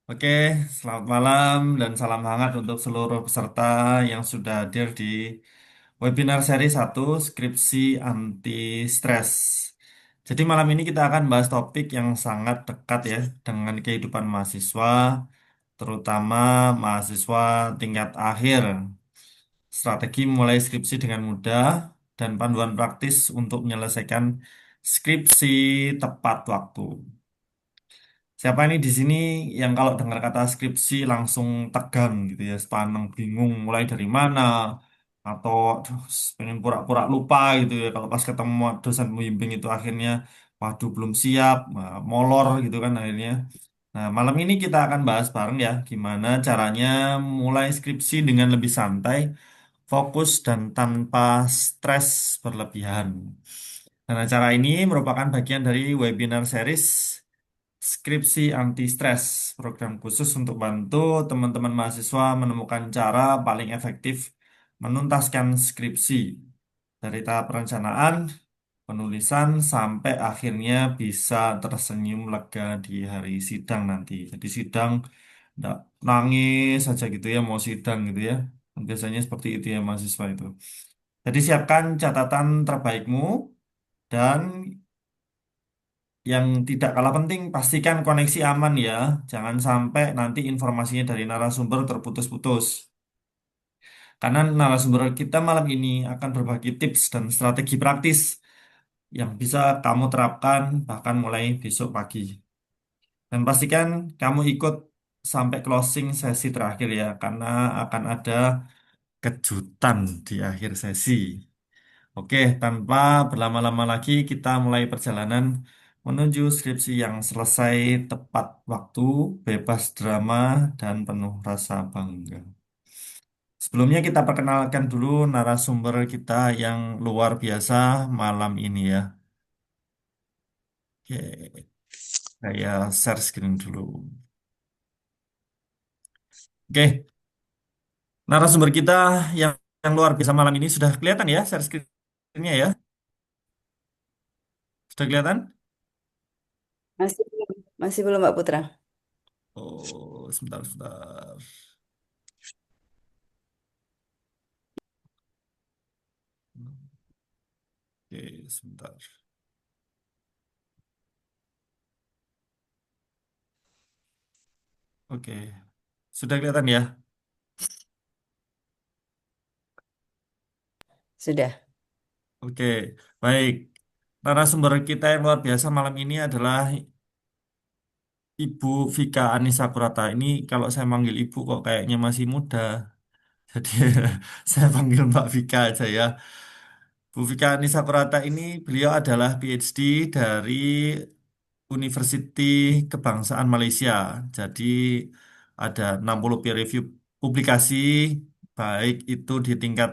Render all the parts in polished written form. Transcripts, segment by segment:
Oke, selamat malam dan salam hangat untuk seluruh peserta yang sudah hadir di webinar seri 1 Skripsi Anti Stres. Jadi malam ini kita akan bahas topik yang sangat dekat ya dengan kehidupan mahasiswa, terutama mahasiswa tingkat akhir. Strategi memulai skripsi dengan mudah dan panduan praktis untuk menyelesaikan skripsi tepat waktu. Siapa ini di sini yang kalau dengar kata skripsi langsung tegang gitu ya, sepaneng bingung mulai dari mana, atau aduh, pengen pura-pura lupa gitu ya kalau pas ketemu dosen pembimbing itu akhirnya waduh belum siap, molor gitu kan akhirnya. Nah, malam ini kita akan bahas bareng ya gimana caranya mulai skripsi dengan lebih santai, fokus dan tanpa stres berlebihan. Nah, acara ini merupakan bagian dari webinar series Skripsi Anti Stres, program khusus untuk bantu teman-teman mahasiswa menemukan cara paling efektif menuntaskan skripsi dari tahap perencanaan, penulisan, sampai akhirnya bisa tersenyum lega di hari sidang nanti. Jadi sidang nggak nangis saja gitu ya, mau sidang gitu ya. Biasanya seperti itu ya mahasiswa itu. Jadi siapkan catatan terbaikmu dan yang tidak kalah penting, pastikan koneksi aman ya. Jangan sampai nanti informasinya dari narasumber terputus-putus. Karena narasumber kita malam ini akan berbagi tips dan strategi praktis yang bisa kamu terapkan bahkan mulai besok pagi. Dan pastikan kamu ikut sampai closing sesi terakhir ya, karena akan ada kejutan di akhir sesi. Oke, tanpa berlama-lama lagi, kita mulai perjalanan menuju skripsi yang selesai tepat waktu, bebas drama, dan penuh rasa bangga. Sebelumnya kita perkenalkan dulu narasumber kita yang luar biasa malam ini ya. Oke, saya share screen dulu. Oke, narasumber kita yang, yang luar biasa malam ini sudah kelihatan ya share screen-nya ya? Sudah kelihatan? Masih belum Mbak Putra. Oh, sebentar, sebentar. Oke, sebentar. Oke, sudah kelihatan ya? Sudah. Oke, baik. Narasumber kita yang luar biasa malam ini adalah Ibu Vika Anissa Purata. Ini kalau saya manggil Ibu kok kayaknya masih muda. Jadi saya panggil Mbak Vika aja ya. Bu Vika Anissa Purata ini beliau adalah PhD dari University Kebangsaan Malaysia. Jadi ada 60 peer review publikasi, baik itu di tingkat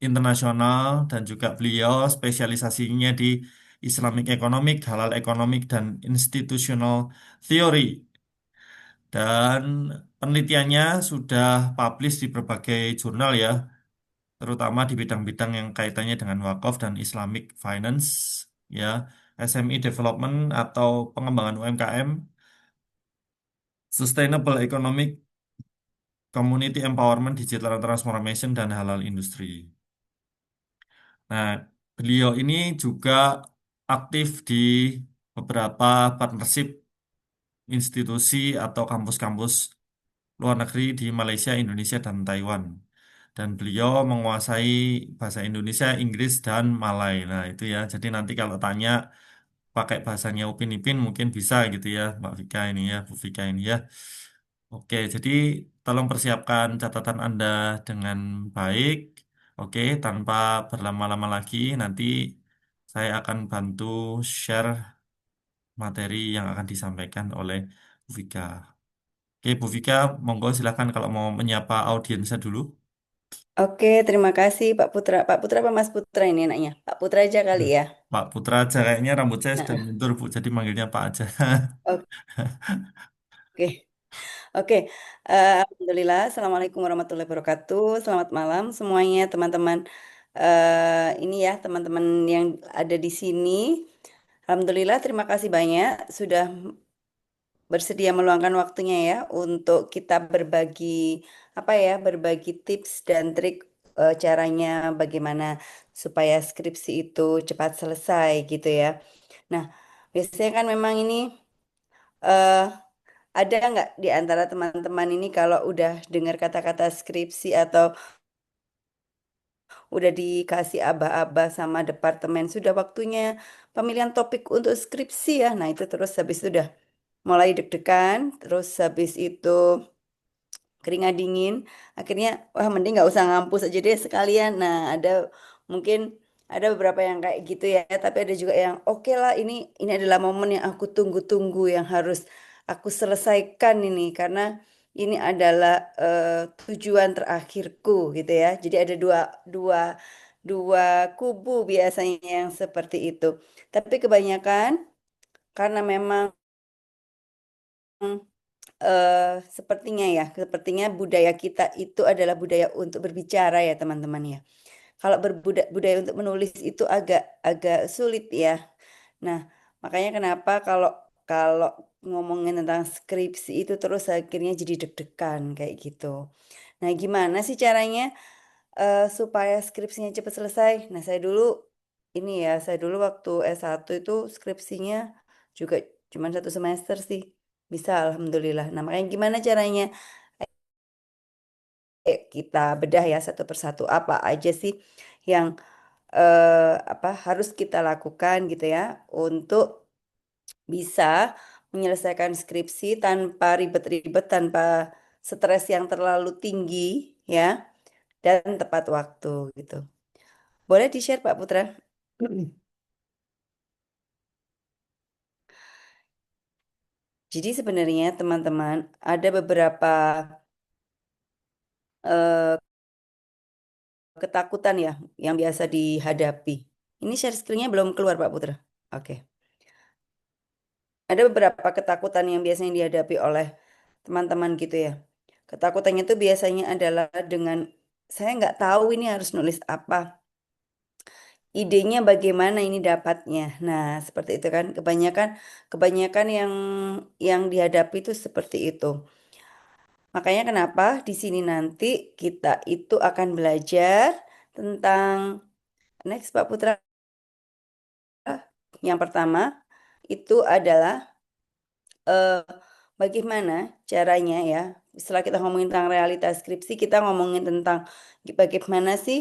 internasional dan juga beliau spesialisasinya di Islamic Economic, Halal Economic, dan Institutional Theory. Dan penelitiannya sudah publish di berbagai jurnal ya, terutama di bidang-bidang yang kaitannya dengan wakaf dan Islamic Finance, ya, SME Development atau pengembangan UMKM, Sustainable Economic, Community Empowerment, Digital Transformation, dan Halal Industri. Nah, beliau ini juga aktif di beberapa partnership institusi atau kampus-kampus luar negeri di Malaysia, Indonesia, dan Taiwan. Dan beliau menguasai bahasa Indonesia, Inggris, dan Malay. Nah, itu ya. Jadi nanti kalau tanya pakai bahasanya Upin Ipin mungkin bisa gitu ya, Mbak Vika ini ya, Bu Vika ini ya. Oke, jadi tolong persiapkan catatan Anda dengan baik. Oke, tanpa berlama-lama lagi, nanti saya akan bantu share materi yang akan disampaikan oleh Bu Vika. Oke, Bu Vika, monggo silakan kalau mau menyapa audiensnya dulu. Oke, terima kasih Pak Putra. Pak Putra apa Mas Putra ini enaknya? Pak Putra aja kali Hmm. ya. Pak Putra aja, kayaknya rambut saya sudah Nah, mundur, Bu, jadi manggilnya Pak aja. oke, oke. Alhamdulillah. Assalamualaikum warahmatullahi wabarakatuh. Selamat malam semuanya teman-teman. Ini ya teman-teman yang ada di sini. Alhamdulillah, terima kasih banyak sudah bersedia meluangkan waktunya ya untuk kita berbagi apa ya, berbagi tips dan trik caranya bagaimana supaya skripsi itu cepat selesai gitu ya. Nah, biasanya kan memang ini eh ada nggak di antara teman-teman ini kalau udah dengar kata-kata skripsi atau udah dikasih aba-aba sama departemen sudah waktunya pemilihan topik untuk skripsi ya. Nah, itu terus habis itu udah mulai deg-degan, terus habis itu keringat dingin, akhirnya wah mending nggak usah ngampus aja deh sekalian. Nah, ada mungkin ada beberapa yang kayak gitu ya, tapi ada juga yang oke lah, ini adalah momen yang aku tunggu-tunggu yang harus aku selesaikan ini karena ini adalah tujuan terakhirku gitu ya. Jadi ada dua dua dua kubu biasanya yang seperti itu. Tapi kebanyakan karena memang eh, sepertinya budaya kita itu adalah budaya untuk berbicara ya teman-teman ya. Kalau budaya untuk menulis itu agak agak sulit ya. Nah, makanya kenapa kalau kalau ngomongin tentang skripsi itu terus akhirnya jadi deg-degan kayak gitu. Nah, gimana sih caranya supaya skripsinya cepat selesai? Nah, saya dulu waktu S1 itu skripsinya juga cuma 1 semester sih. Bisa, alhamdulillah. Nah, makanya gimana caranya? Kita bedah ya satu persatu apa aja sih yang apa harus kita lakukan gitu ya untuk bisa menyelesaikan skripsi tanpa ribet-ribet, tanpa stres yang terlalu tinggi ya dan tepat waktu gitu. Boleh di-share Pak Putra? Jadi sebenarnya teman-teman ada beberapa eh, ketakutan ya yang biasa dihadapi. Ini share screen-nya belum keluar Pak Putra. Oke. Ada beberapa ketakutan yang biasanya dihadapi oleh teman-teman gitu ya. Ketakutannya itu biasanya adalah dengan saya nggak tahu ini harus nulis apa, idenya bagaimana ini dapatnya. Nah, seperti itu kan kebanyakan kebanyakan yang dihadapi itu seperti itu. Makanya kenapa di sini nanti kita itu akan belajar tentang next Pak Putra. Yang pertama itu adalah eh, bagaimana caranya ya, setelah kita ngomongin tentang realitas skripsi, kita ngomongin tentang bagaimana sih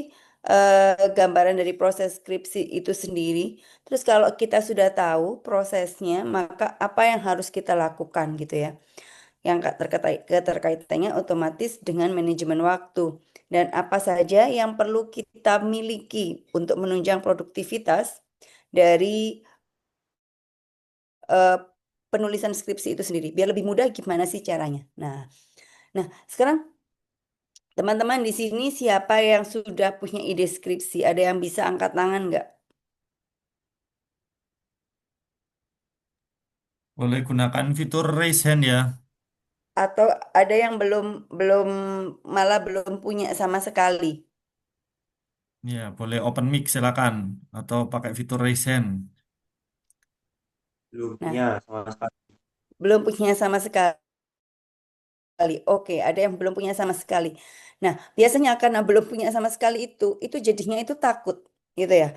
gambaran dari proses skripsi itu sendiri. Terus kalau kita sudah tahu prosesnya, maka apa yang harus kita lakukan gitu ya. Yang keterkaitannya otomatis dengan manajemen waktu. Dan apa saja yang perlu kita miliki untuk menunjang produktivitas dari eh, penulisan skripsi itu sendiri. Biar lebih mudah gimana sih caranya? Nah, sekarang teman-teman di sini siapa yang sudah punya ide skripsi? Ada yang bisa angkat tangan nggak? Boleh gunakan fitur raise hand ya. Atau ada yang belum belum malah belum punya sama sekali? Ya, boleh open mic silakan atau pakai fitur raise hand. Belum Nah, punya sama sekali. belum punya sama sekali. Oke, ada yang belum punya sama sekali. Nah, biasanya karena belum punya sama sekali itu jadinya itu takut, gitu ya.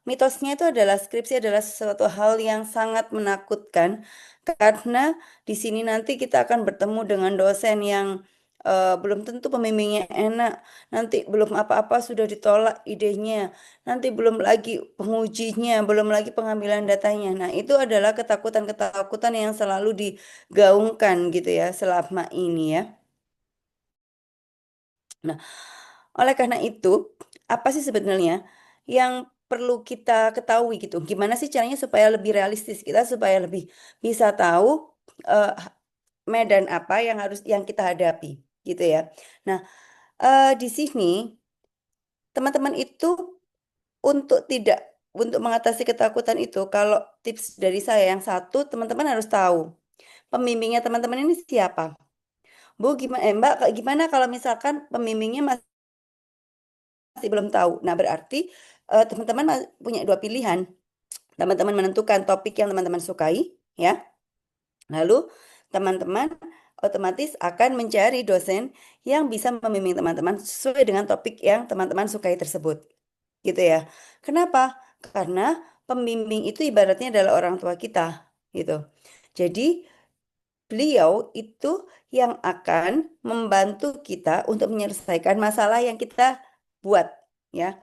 Mitosnya itu adalah skripsi adalah sesuatu hal yang sangat menakutkan karena di sini nanti kita akan bertemu dengan dosen yang belum tentu pembimbingnya enak, nanti belum apa-apa sudah ditolak idenya, nanti belum lagi pengujinya, belum lagi pengambilan datanya. Nah, itu adalah ketakutan-ketakutan yang selalu gaungkan gitu ya selama ini ya. Nah, oleh karena itu, apa sih sebenarnya yang perlu kita ketahui gitu? Gimana sih caranya supaya lebih realistis kita supaya lebih bisa tahu eh, medan apa yang kita hadapi gitu ya. Nah, di sini teman-teman itu untuk tidak untuk mengatasi ketakutan itu, kalau tips dari saya yang satu, teman-teman harus tahu pembimbingnya teman-teman ini siapa. Bu, gimana, Mbak, gimana kalau misalkan pembimbingnya masih belum tahu? Nah, berarti teman-teman punya dua pilihan. Teman-teman menentukan topik yang teman-teman sukai, ya. Lalu teman-teman otomatis akan mencari dosen yang bisa membimbing teman-teman sesuai dengan topik yang teman-teman sukai tersebut. Gitu ya. Kenapa? Karena pembimbing itu ibaratnya adalah orang tua kita, gitu. Jadi, beliau itu yang akan membantu kita untuk menyelesaikan masalah yang kita buat, ya.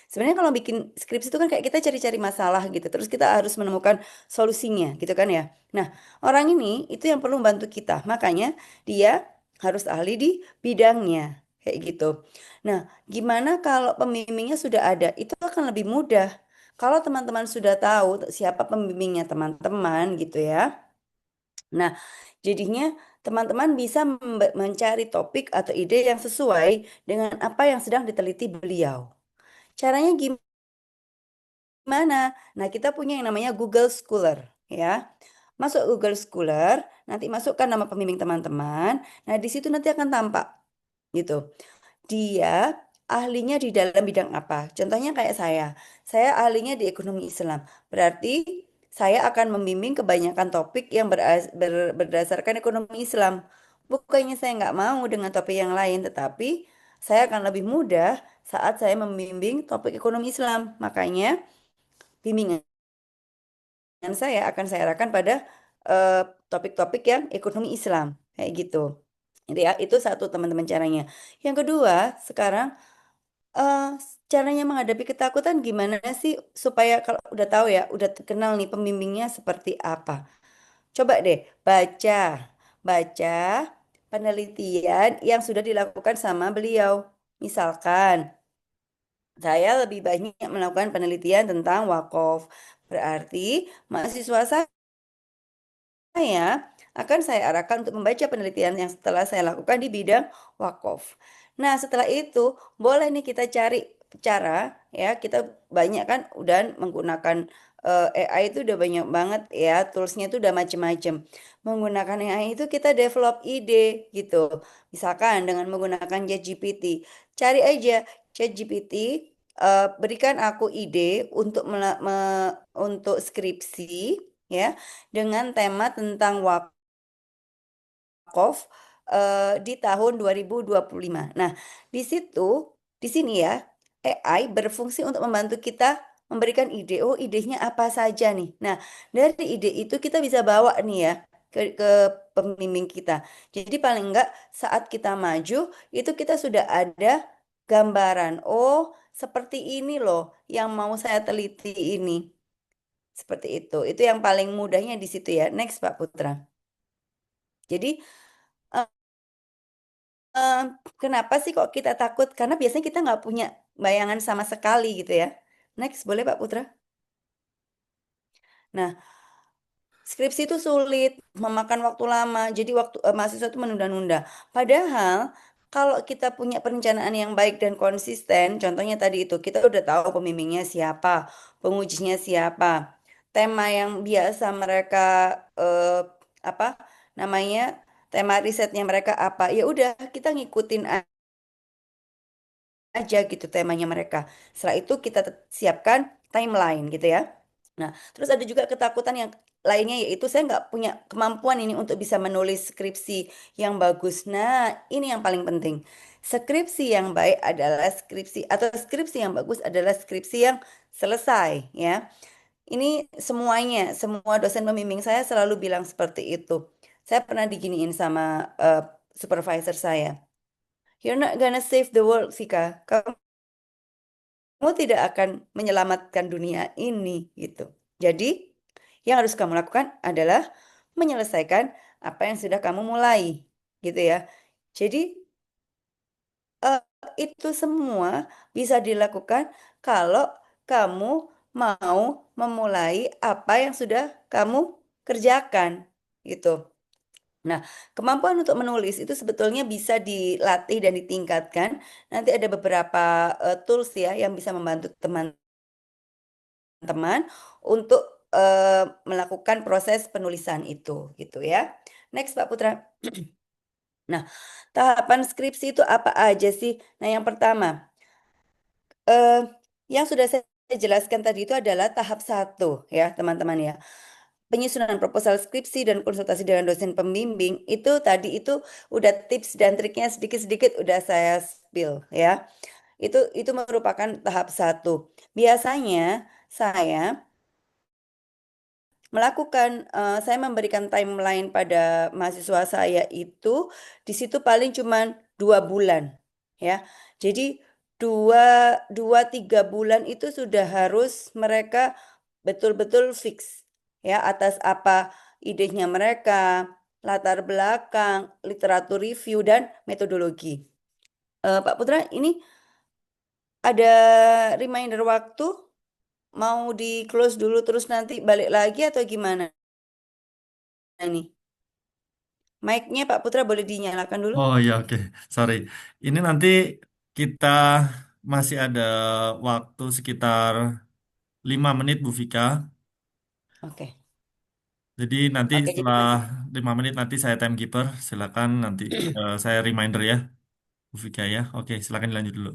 Sebenarnya kalau bikin skripsi itu kan kayak kita cari-cari masalah gitu, terus kita harus menemukan solusinya gitu kan ya. Nah, orang ini itu yang perlu membantu kita, makanya dia harus ahli di bidangnya kayak gitu. Nah, gimana kalau pembimbingnya sudah ada? Itu akan lebih mudah. Kalau teman-teman sudah tahu siapa pembimbingnya teman-teman gitu ya. Nah, jadinya teman-teman bisa mencari topik atau ide yang sesuai dengan apa yang sedang diteliti beliau. Caranya gimana? Nah, kita punya yang namanya Google Scholar, ya. Masuk Google Scholar, nanti masukkan nama pembimbing teman-teman. Nah, di situ nanti akan tampak gitu. Dia ahlinya di dalam bidang apa? Contohnya kayak saya. Saya ahlinya di ekonomi Islam. Berarti saya akan membimbing kebanyakan topik yang berdasarkan ekonomi Islam. Bukannya saya nggak mau dengan topik yang lain, tetapi saya akan lebih mudah saat saya membimbing topik ekonomi Islam. Makanya bimbingan saya akan saya arahkan pada eh, topik-topik yang ekonomi Islam kayak gitu. Jadi ya, itu satu teman-teman caranya. Yang kedua, sekarang eh, caranya menghadapi ketakutan gimana sih supaya kalau udah tahu ya, udah kenal nih pembimbingnya seperti apa. Coba deh baca, baca penelitian yang sudah dilakukan sama beliau. Misalkan saya lebih banyak melakukan penelitian tentang wakaf. Berarti mahasiswa saya akan saya arahkan untuk membaca penelitian yang setelah saya lakukan di bidang wakaf. Nah, setelah itu boleh nih kita cari cara ya, kita banyak kan udah menggunakan AI itu udah banyak banget ya, toolsnya itu udah macem-macem. Menggunakan AI itu kita develop ide gitu. Misalkan dengan menggunakan ChatGPT. Cari aja ChatGPT, berikan aku ide untuk untuk skripsi ya dengan tema tentang wakaf di tahun 2025. Nah, di situ, di sini ya, AI berfungsi untuk membantu kita memberikan ide. Oh, idenya apa saja nih? Nah, dari ide itu kita bisa bawa nih ya ke pembimbing kita. Jadi paling enggak saat kita maju itu kita sudah ada gambaran. Oh, seperti ini loh yang mau saya teliti ini. Seperti itu. Itu yang paling mudahnya di situ ya. Next, Pak Putra. Jadi, eh, eh, kenapa sih kok kita takut? Karena biasanya kita nggak punya bayangan sama sekali gitu ya. Next, boleh Pak Putra? Nah, skripsi itu sulit, memakan waktu lama, jadi mahasiswa itu menunda-nunda. Padahal kalau kita punya perencanaan yang baik dan konsisten, contohnya tadi itu kita udah tahu pembimbingnya siapa, pengujinya siapa, tema yang biasa mereka eh, apa namanya, tema risetnya mereka apa, ya udah kita ngikutin aja gitu temanya mereka. Setelah itu kita siapkan timeline gitu ya. Nah, terus ada juga ketakutan yang lainnya yaitu saya nggak punya kemampuan ini untuk bisa menulis skripsi yang bagus. Nah, ini yang paling penting. Skripsi yang baik adalah skripsi atau skripsi yang bagus adalah skripsi yang selesai ya. Ini semuanya, semua dosen pembimbing saya selalu bilang seperti itu. Saya pernah diginiin sama supervisor saya. You're not gonna save the world, Vika. Kamu tidak akan menyelamatkan dunia ini gitu. Jadi, yang harus kamu lakukan adalah menyelesaikan apa yang sudah kamu mulai, gitu ya. Jadi, eh, itu semua bisa dilakukan kalau kamu mau memulai apa yang sudah kamu kerjakan, gitu. Nah, kemampuan untuk menulis itu sebetulnya bisa dilatih dan ditingkatkan. Nanti ada beberapa tools ya yang bisa membantu teman-teman untuk melakukan proses penulisan itu gitu ya. Next Pak Putra. Nah, tahapan skripsi itu apa aja sih? Nah, yang pertama, eh, yang sudah saya jelaskan tadi itu adalah tahap satu ya, teman-teman ya. penyusunan proposal skripsi dan konsultasi dengan dosen pembimbing itu tadi itu udah tips dan triknya sedikit-sedikit udah saya spill ya. Itu merupakan tahap satu. Biasanya saya saya memberikan timeline pada mahasiswa saya itu di situ paling cuman 2 bulan ya. Jadi dua, 2-3 bulan itu sudah harus mereka betul-betul fix ya atas apa idenya mereka, latar belakang, literatur review dan metodologi. Pak Putra, ini ada reminder waktu mau di close dulu terus nanti balik lagi atau gimana nih? Mic-nya Pak Putra boleh dinyalakan dulu? Oh ya, oke. Sorry. Ini nanti kita masih ada waktu sekitar 5 menit Bu Vika. Oke. Jadi nanti Oke, jadi setelah masih 5 menit nanti saya timekeeper. Silakan nanti saya reminder ya Bu Vika ya. Oke, silakan dilanjut dulu.